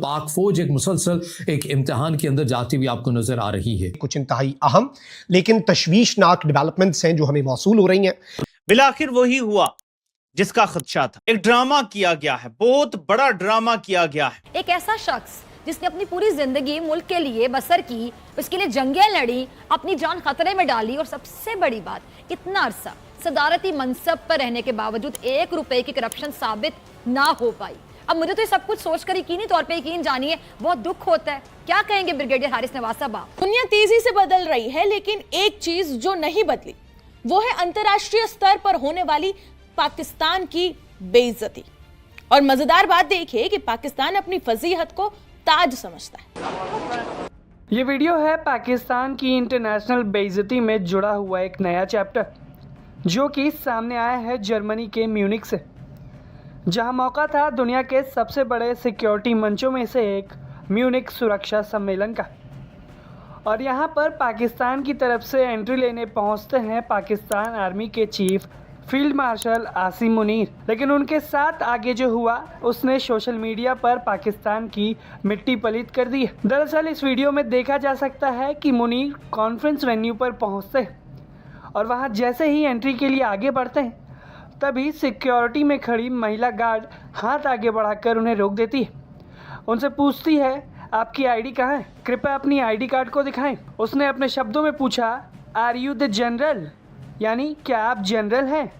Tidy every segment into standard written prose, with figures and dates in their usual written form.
पाक फौज एक मुसलसल एक इम्तिहान के अंदर जाती हुई आपको नजर आ रही है। कुछ इंतहाई अहम लेकिन तशवीशनाक डेवलपमेंट्स हैं जो हमें मौसूल हो रही हैं। बिलाखिर वही हुआ जिसका खदशा था। एक ड्रामा किया गया है, बहुत बड़ा ड्रामा किया गया है। एक ऐसा शख्स जिसने अपनी पूरी जिंदगी मुल्क के लिए बसर की, उसके लिए जंगें लड़ी, अपनी जान खतरे में डाली, और सबसे बड़ी बात, इतना अरसा सदारती मनसब पर रहने के बावजूद 1 रुपए की करप्शन साबित ना हो पाई। अब मुझे तो ये सब कुछ सोचकर यकीनी तौर पे यकीन जानिए बहुत दुख होता है। क्या कहेंगे ब्रिगेडियर हारिस नवाज साहब? दुनिया तेजी से बदल रही है, लेकिन एक चीज जो नहीं बदली वो है अंतर्राष्ट्रीय स्तर पर होने वाली पाकिस्तान की बेइज्जती। और मजेदार बात देखिए कि पाकिस्तान अपनी फजीहत को ताज समझता है। ये वीडियो है पाकिस्तान की इंटरनेशनल बेइज्जती में जुड़ा हुआ एक नया चैप्टर, जो कि सामने आया है जर्मनी के म्यूनिख से, जहां मौका था दुनिया के सबसे बड़े सिक्योरिटी मंचों में से एक म्यूनिख सुरक्षा सम्मेलन का। और यहां पर पाकिस्तान की तरफ से एंट्री लेने पहुंचते हैं पाकिस्तान आर्मी के chief field marshal Asim Munir. लेकिन उनके साथ आगे जो हुआ उसने सोशल मीडिया पर पाकिस्तान की मिट्टी पलीत कर दी है। दरअसल इस वीडियो में देखा जा सकता है कि मुनीर कॉन्फ्रेंस वेन्यू पर पहुंचते हैं और वहां जैसे ही एंट्री के लिए आगे बढ़ते हैं तभी सिक्योरिटी में खड़ी महिला गार्ड हाथ आगे बढ़ाकर उन्हें रोक देती है। उनसे पूछती है, आपकी आईडी कहाँ है? कृपया अपनी आईडी कार्ड को दिखाएं। उसने अपने शब्दों में पूछा, आर यू द जनरल, यानी क्या आप जनरल हैं?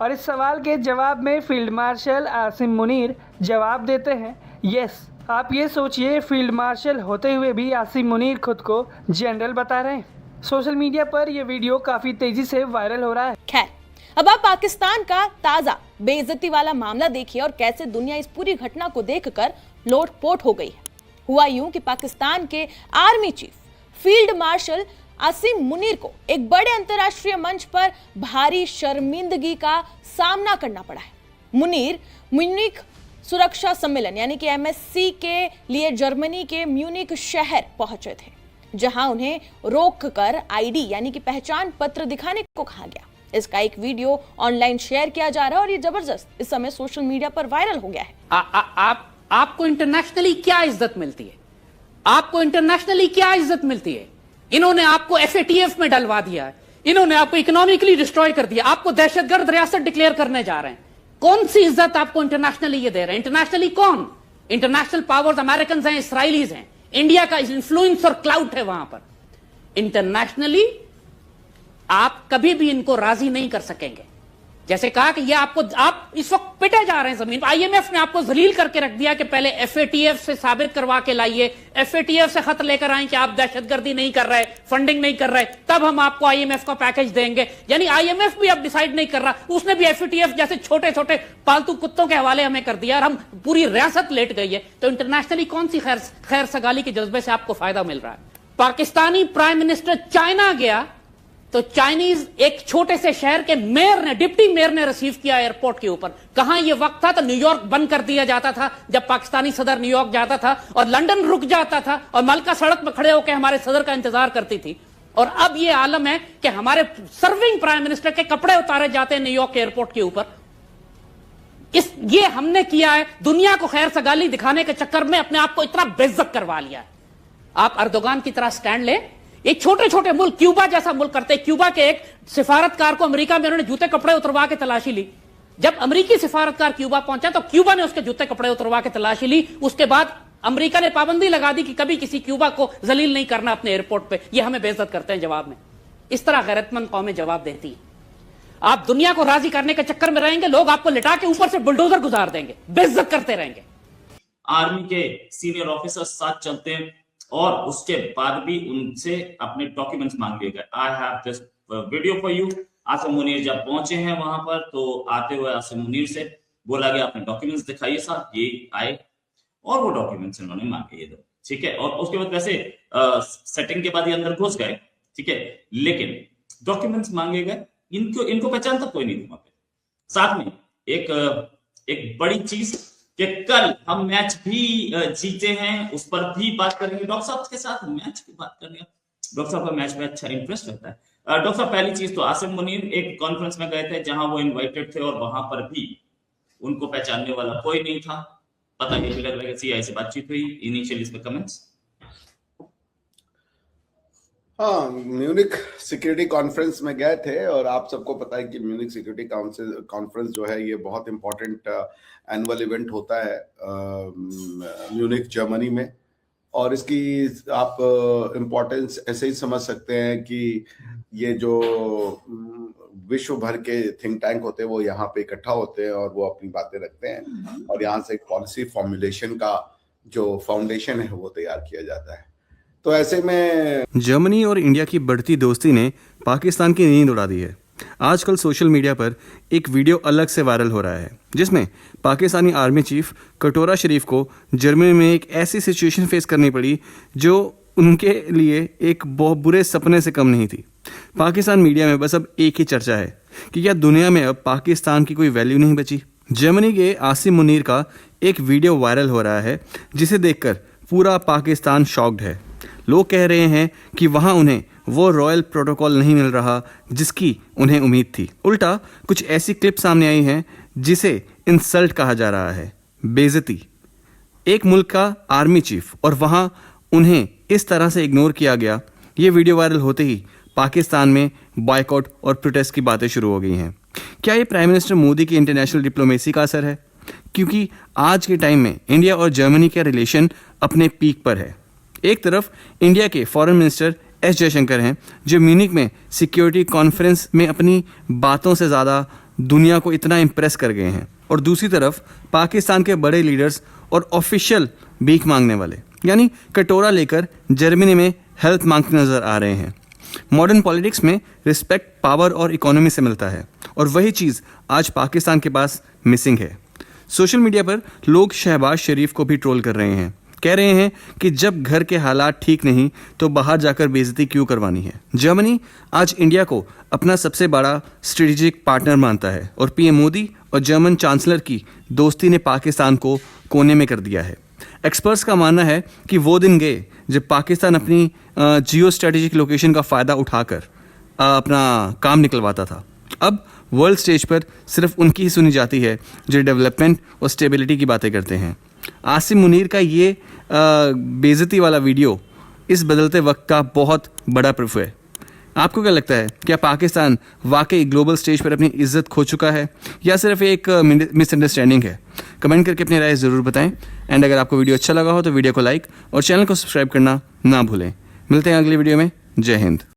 और इस सवाल के जवाब में फील्ड मार्शल आसिम मुनीर जवाब देते हैं, यस। आप ये सोचिए, फील्ड मार्शल होते हुए भी आसिम मुनीर खुद को जनरल बता रहे हैं। सोशल मीडिया पर यह वीडियो काफ़ी तेज़ी से वायरल हो रहा है। खैर, अब आप पाकिस्तान का ताज़ा बेइज्जती वाला मामला देखिए और कैसे दुनिया इस पूरी घटना को देखकर लोटपोट हो गई है। हुआ यूं कि पाकिस्तान के army chief field marshal Asim Munir को एक बड़े अंतर्राष्ट्रीय मंच पर भारी शर्मिंदगी का सामना करना पड़ा है। मुनीर म्यूनिख सुरक्षा सम्मेलन यानी कि MSC के लिए जर्मनी के म्यूनिख शहर पहुंचे थे, जहां उन्हें रोककर आईडी यानी कि पहचान पत्र दिखाने को कहा गया। इसका एक वीडियो ऑनलाइन शेयर किया जा रहा है और ये जबरदस्त इस समय सोशल मीडिया पर वायरल हो गया है। आपको इंटरनेशनली क्या इज्जत मिलती है? आपको इंटरनेशनली क्या इज्जत मिलती है? इन्होंने आपको FATF में डलवा दिया है, इन्होंने आपको इकोनॉमिकली डिस्ट्रॉय कर दिया, आपको दहशतगर्द रियासत डिक्लेयर करने जा रहे हैं। कौन सी इज्जत आपको इंटरनेशनली ये दे रहे हैं? इंटरनेशनली कौन? इंटरनेशनल पावर्स अमेरिकन हैं, इसराइलीज हैं, इंडिया का इन्फ्लुएंस और क्लाउड है वहां पर। इंटरनेशनली आप कभी भी इनको राजी नहीं कर सकेंगे। जैसे कहा कि ये आप इस वक्त पिटे जा रहे हैं जमीन पर। IMF ने आपको जलील करके रख दिया कि पहले FATF से साबित करवा के लाइए, FATF से खत लेकर आए कि आप दहशतगर्दी नहीं कर रहे, फंडिंग नहीं कर रहे, तब हम आपको IMF का पैकेज देंगे। यानी IMF भी अब डिसाइड नहीं कर रहा, उसने भी FATF जैसे छोटे छोटे पालतू कुत्तों के हवाले हमें कर दिया और हम पूरी रियासत लेट गई है। तो इंटरनेशनली कौन सी खैर सगाली के जज्बे से आपको फायदा मिल रहा है? पाकिस्तानी प्राइम मिनिस्टर चाइना गया तो चाइनीज एक छोटे से शहर के मेयर ने, डिप्टी मेयर ने रिसीव किया एयरपोर्ट के ऊपर। कहां यह वक्त था तो न्यूयॉर्क बंद कर दिया जाता था जब पाकिस्तानी सदर न्यूयॉर्क जाता था, और लंदन रुक जाता था और मलका सड़क पर खड़े होकर हमारे सदर का इंतजार करती थी। और अब यह आलम है कि हमारे सर्विंग प्राइम मिनिस्टर के कपड़े उतारे जाते हैं न्यूयॉर्क एयरपोर्ट के ऊपर। ये हमने किया है, दुनिया को खैर सगाली दिखाने के चक्कर में अपने आप को इतना बेइज्जत करवा लिया है। आप अर्दोगान की तरह स्टैंड ले। एक छोटे छोटे मुल्क, क्यूबा जैसा मुल्क करते, क्यूबा के एक सिफारतकार को अमेरिका में उन्होंने जूते कपड़े उतरवा के तलाशी ली। जब अमेरिकी सिफारतकार क्यूबा पहुंचा तो क्यूबा ने उसके जूते कपड़े उतरवा के तलाशी ली। उसके बाद अमेरिका ने पाबंदी लगा दी कि कभी किसी क्यूबा को जलील नहीं करना अपने एयरपोर्ट पे। ये हमें बेइज्जत करते हैं जवाब में। इस तरह गैरतमंद कौमें जवाब देती है। आप दुनिया को राजी करने के चक्कर में रहेंगे, लोग आपको लिटा के ऊपर से बुलडोजर गुजार देंगे, बेइज्जत करते रहेंगे। आर्मी के सीनियर ऑफिसर्स साथ चलते हैं और उसके बाद भी उनसे अपने डॉक्यूमेंट्स मांग लिए गए। I have this video for you. Asim Munir जब पहुंचे हैं वहां पर तो आते हुए आसिम मुनीर से बोला गया अपने डॉक्यूमेंट्स दिखाइए साहब। ये आए और वो डॉक्यूमेंट्स इन्होंने मांगे, ये दो, ठीक है। और उसके बाद वैसे सेटिंग के बाद ये अंदर घुस गए, ठीक है, लेकिन डॉक्यूमेंट्स मांगे गए। इनको पहचान तक कोई नहीं थी वहां पे। साथ में एक बड़ी चीज कि कल हम मैच भी जीते हैं, उस पर भी बात करेंगे। डॉक्टर साहब के साथ मैच की बात करेंगे। डॉक्टर साहब का मैच में अच्छा इंटरेस्ट रहता है। डॉक्टर साहब, पहली चीज तो आसिम मुनीर एक कॉन्फ्रेंस में गए थे जहां वो इनवाइटेड थे और वहां पर भी उनको पहचानने वाला कोई नहीं था। बताइए फिलर वैकेंसी ऐसी बातचीत हुई इनिशियली, इसमें कमेंट्स? हाँ, म्यूनिक सिक्योरिटी कॉन्फ्रेंस में गए थे और आप सबको पता है कि म्यूनिक सिक्योरिटी कॉन्फ्रेंस जो है ये बहुत इंपॉर्टेंट एनुअल इवेंट होता है म्यूनिक जर्मनी में, और इसकी आप इम्पोर्टेंस ऐसे ही समझ सकते हैं कि ये जो विश्व भर के थिंक टैंक होते हैं वो यहाँ पे इकट्ठा होते हैं और वो अपनी बातें रखते हैं, और यहाँ से एक पॉलिसी फॉर्मुलेशन का जो फाउंडेशन है वो तैयार किया जाता है। तो ऐसे में जर्मनी और इंडिया की बढ़ती दोस्ती ने पाकिस्तान की नींद उड़ा दी है। आजकल सोशल मीडिया पर एक वीडियो अलग से वायरल हो रहा है जिसमें पाकिस्तानी आर्मी चीफ कटोरा शरीफ को जर्मनी में एक ऐसी सिचुएशन फेस करनी पड़ी जो उनके लिए एक बहुत बुरे सपने से कम नहीं थी। पाकिस्तान मीडिया में बस अब एक ही चर्चा है कि क्या दुनिया में अब पाकिस्तान की कोई वैल्यू नहीं बची। जर्मनी के आसिम मुनीर का एक वीडियो वायरल हो रहा है जिसे देखकर पूरा पाकिस्तान शॉक्ड है। लोग कह रहे हैं कि वहाँ उन्हें वो रॉयल प्रोटोकॉल नहीं मिल रहा जिसकी उन्हें उम्मीद थी। उल्टा कुछ ऐसी क्लिप सामने आई हैं जिसे इंसल्ट कहा जा रहा है, बेइज्जती। एक मुल्क का आर्मी चीफ और वहाँ उन्हें इस तरह से इग्नोर किया गया। ये वीडियो वायरल होते ही पाकिस्तान में बॉयकॉट और प्रोटेस्ट की बातें शुरू हो गई हैं। क्या ये प्राइम मिनिस्टर मोदी की इंटरनेशनल डिप्लोमेसी का असर है? क्योंकि आज के टाइम में इंडिया और जर्मनी का रिलेशन अपने पीक पर है। एक तरफ इंडिया के फॉरेन मिनिस्टर एस जयशंकर हैं जो म्यूनिक में सिक्योरिटी कॉन्फ्रेंस में अपनी बातों से ज़्यादा दुनिया को इतना इम्प्रेस कर गए हैं, और दूसरी तरफ पाकिस्तान के बड़े लीडर्स और ऑफिशियल भीख मांगने वाले यानी कटोरा लेकर जर्मनी में हेल्प मांगते नजर आ रहे हैं। मॉडर्न पॉलिटिक्स में रिस्पेक्ट पावर और इकोनॉमी से मिलता है, और वही चीज़ आज पाकिस्तान के पास मिसिंग है। सोशल मीडिया पर लोग शहबाज शरीफ को भी ट्रोल कर रहे हैं, कह रहे हैं कि जब घर के हालात ठीक नहीं तो बाहर जाकर बेइज्जती क्यों करवानी है। जर्मनी आज इंडिया को अपना सबसे बड़ा स्ट्रेटेजिक पार्टनर मानता है, और पीएम मोदी और जर्मन चांसलर की दोस्ती ने पाकिस्तान को कोने में कर दिया है। एक्सपर्ट्स का मानना है कि वो दिन गए जब पाकिस्तान अपनी जियो स्ट्रेटेजिक लोकेशन का फ़ायदा उठाकर अपना काम निकलवाता था। अब वर्ल्ड स्टेज पर सिर्फ उनकी ही सुनी जाती है जो डेवलपमेंट और स्टेबिलिटी की बातें करते हैं। आसिम मुनीर का ये बेइज्जती वाला वीडियो इस बदलते वक्त का बहुत बड़ा प्रूफ है। आपको क्या लगता है, क्या पाकिस्तान वाकई ग्लोबल स्टेज पर अपनी इज्जत खो चुका है या सिर्फ एक मिसअंडरस्टैंडिंग है? कमेंट करके अपनी राय ज़रूर बताएं। एंड अगर आपको वीडियो अच्छा लगा हो तो वीडियो को लाइक और चैनल को सब्सक्राइब करना ना भूलें। मिलते हैं अगली वीडियो में। जय हिंद।